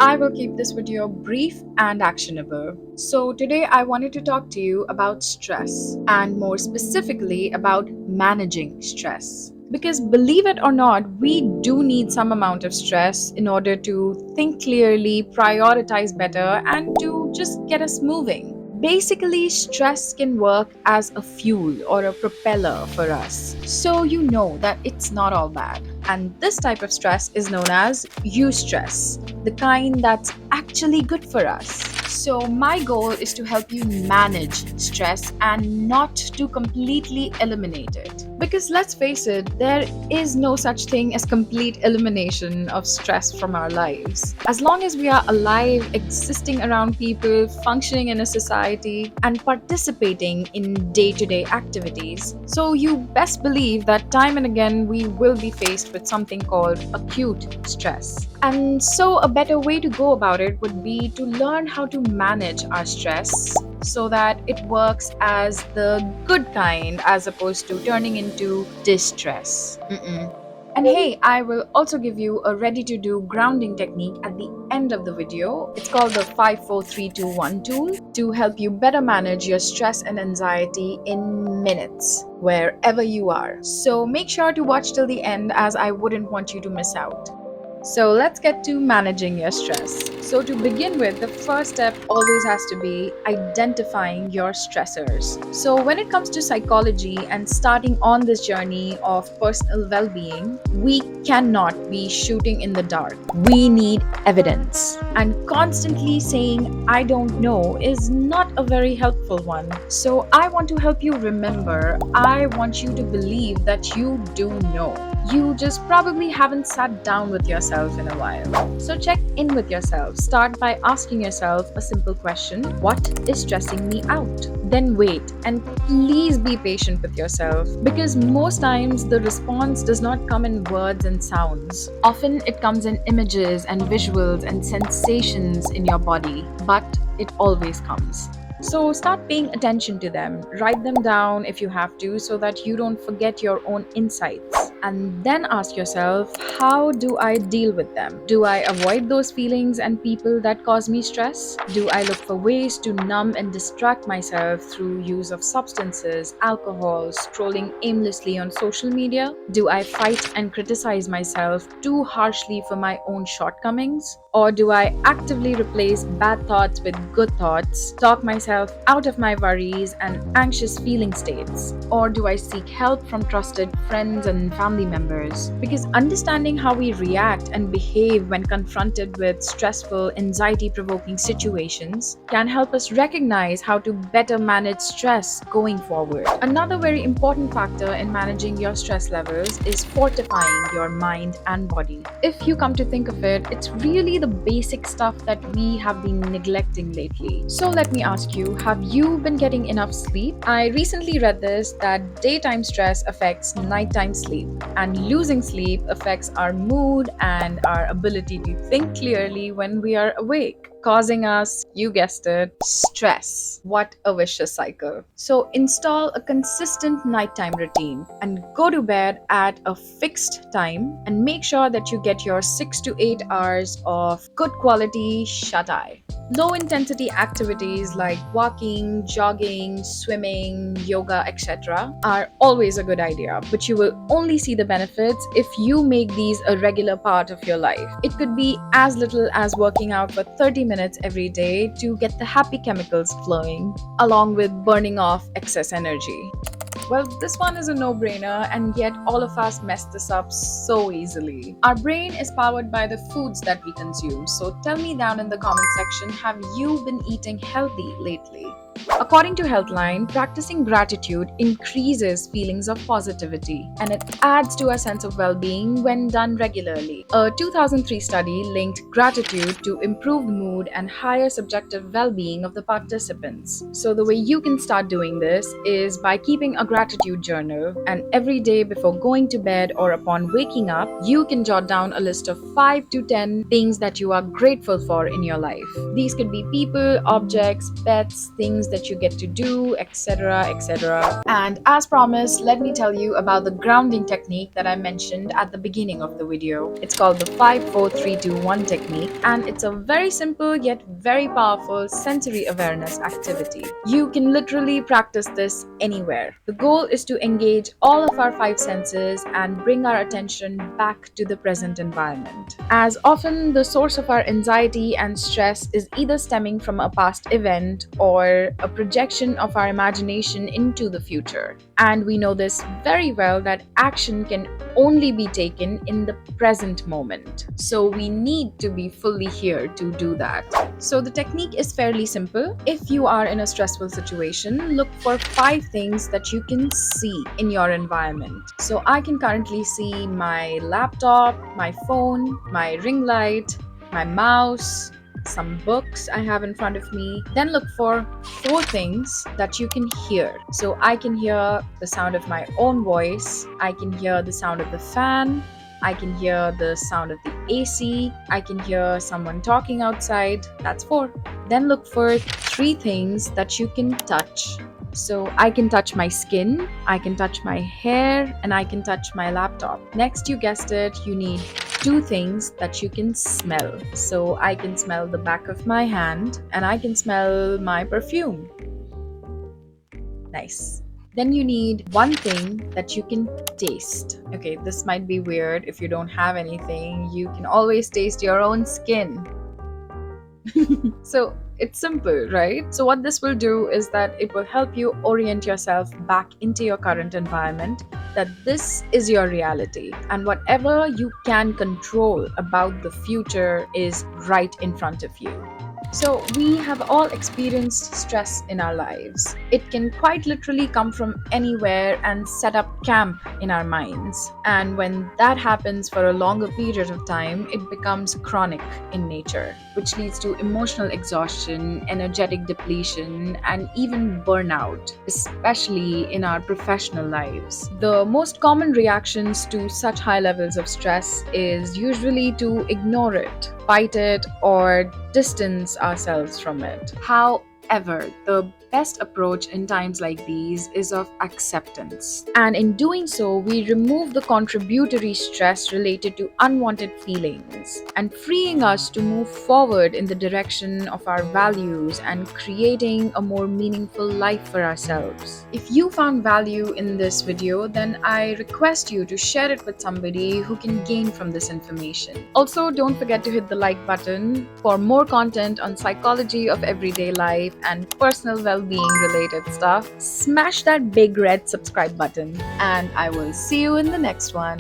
I will keep this video brief and actionable. So, today I wanted to talk to you about stress and more specifically about managing stress. Because believe it or not, we do need some amount of stress in order to think clearly, prioritize better, and to just get us moving. Basically, stress can work as a fuel or a propeller for us. So you know that it's not all bad. And this type of stress is known as eustress, the kind that's actually good for us. So, my goal is to help you manage stress and not to completely eliminate it. Because let's face it, there is no such thing as complete elimination of stress from our lives. As long as we are alive, existing around people, functioning in a society, and participating in day to day activities. So, you best believe that time and again we will be faced with something called acute stress. And so, a better way to go about it would be to learn how to manage our stress so that it works as the good kind as opposed to turning into distress. And hey, I will also give you a ready to do grounding technique at the end of the video. It's called the 5 4 3 2 1 tool to help you better manage your stress and anxiety in minutes, wherever you are. So make sure to watch till the end as I wouldn't want you to miss out. So let's get to managing your stress. So, to begin with, the first step always has to be identifying your stressors. So, when it comes to psychology and starting on this journey of personal well being, we cannot be shooting in the dark. We need evidence. And constantly saying, I don't know, is not a very helpful one. So, I want to help you remember, I want you to believe that you do know. You just probably haven't sat down with yourself in a while. So check in with yourself. Start by asking yourself a simple question: what is stressing me out? Then wait, and please be patient with yourself because most times the response does not come in words and sounds. Often it comes in images and visuals and sensations in your body, but it always comes. So start paying attention to them. Write them down if you have to so that you don't forget your own insights. And then ask yourself, how do I deal with them? Do I avoid those feelings and people that cause me stress? Do I look for ways to numb and distract myself through use of substances, alcohol, scrolling aimlessly on social media? Do I fight and criticize myself too harshly for my own shortcomings? Or do I actively replace bad thoughts with good thoughts, talk myself out of my worries and anxious feeling states? Or do I seek help from trusted friends and family members? Because understanding how we react and behave when confronted with stressful, anxiety provoking situations can help us recognize how to better manage stress going forward. Another very important factor in managing your stress levels is fortifying your mind and body. If you come to think of it, it's really the basic stuff that we have been neglecting lately. So let me ask you, have you been getting enough sleep? I recently read this that daytime stress affects nighttime sleep, and losing sleep affects our mood and our ability to think clearly when we are awake, causing us, you guessed it, stress. What a vicious cycle. So install a consistent nighttime routine and go to bed at a fixed time and make sure that you get your 6 to 8 hours of good quality shut eye. Low intensity activities like walking, jogging, swimming, yoga, etc. are always a good idea, but you will only see the benefits if you make these a regular part of your life. It could be as little as working out for 30 minutes every day to get the happy chemicals flowing, along with burning off excess energy. Well, this one is a no brainer, and yet all of us mess this up so easily. Our brain is powered by the foods that we consume, so tell me down in the comment section, have you been eating healthy lately? According to Healthline, practicing gratitude increases feelings of positivity and it adds to a sense of well being when done regularly. A 2003 study linked gratitude to improved mood and higher subjective well being of the participants. So, the way you can start doing this is by keeping a gratitude journal, and every day before going to bed or upon waking up, you can jot down a list of 5 to 10 things that you are grateful for in your life. These could be people, objects, pets, things things that you get to do, etc., etc. And as promised, let me tell you about the grounding technique that I mentioned at the beginning of the video. It's called the 5 4 3 2 1 technique, and it's a very simple yet very powerful sensory awareness activity. You can literally practice this anywhere. The goal is to engage all of our five senses and bring our attention back to the present environment. As often, the source of our anxiety and stress is either stemming from a past event or a projection of our imagination into the future. And we know this very well that action can only be taken in the present moment. So we need to be fully here to do that. So the technique is fairly simple. If you are in a stressful situation, look for 5 things that you can see in your environment. So I can currently see my laptop, my phone, my ring light, my mouse, some books I have in front of me. Then look for 4 things that you can hear. So I can hear the sound of my own voice, I can hear the sound of the fan, I can hear the sound of the AC, I can hear someone talking outside. That's 4. Then look for 3 things that you can touch. So I can touch my skin, I can touch my hair, and I can touch my laptop. Next, you guessed it, you need 2 things that you can smell. So I can smell the back of my hand and I can smell my perfume. Nice. Then you need 1 thing that you can taste. Okay, this might be weird. If you don't have anything, you can always taste your own skin. So it's simple, right? So what this will do is that it will help you orient yourself back into your current environment, that this is your reality, and whatever you can control about the future is right in front of you. So, we have all experienced stress in our lives. It can quite literally come from anywhere and set up camp in our minds. And when that happens for a longer period of time, it becomes chronic in nature, which leads to emotional exhaustion, energetic depletion, and even burnout, especially in our professional lives. The most common reactions to such high levels of stress is usually to ignore it, fight it, or distance ourselves from it. However, the best approach in times like these is of acceptance. And in doing so, we remove the contributory stress related to unwanted feelings and freeing us to move forward in the direction of our values and creating a more meaningful life for ourselves. If you found value in this video, then I request you to share it with somebody who can gain from this information. Also, don't forget to hit the like button for more content on psychology of everyday life and personal well-being related stuff. Smash that big red subscribe button, and I will see you in the next one.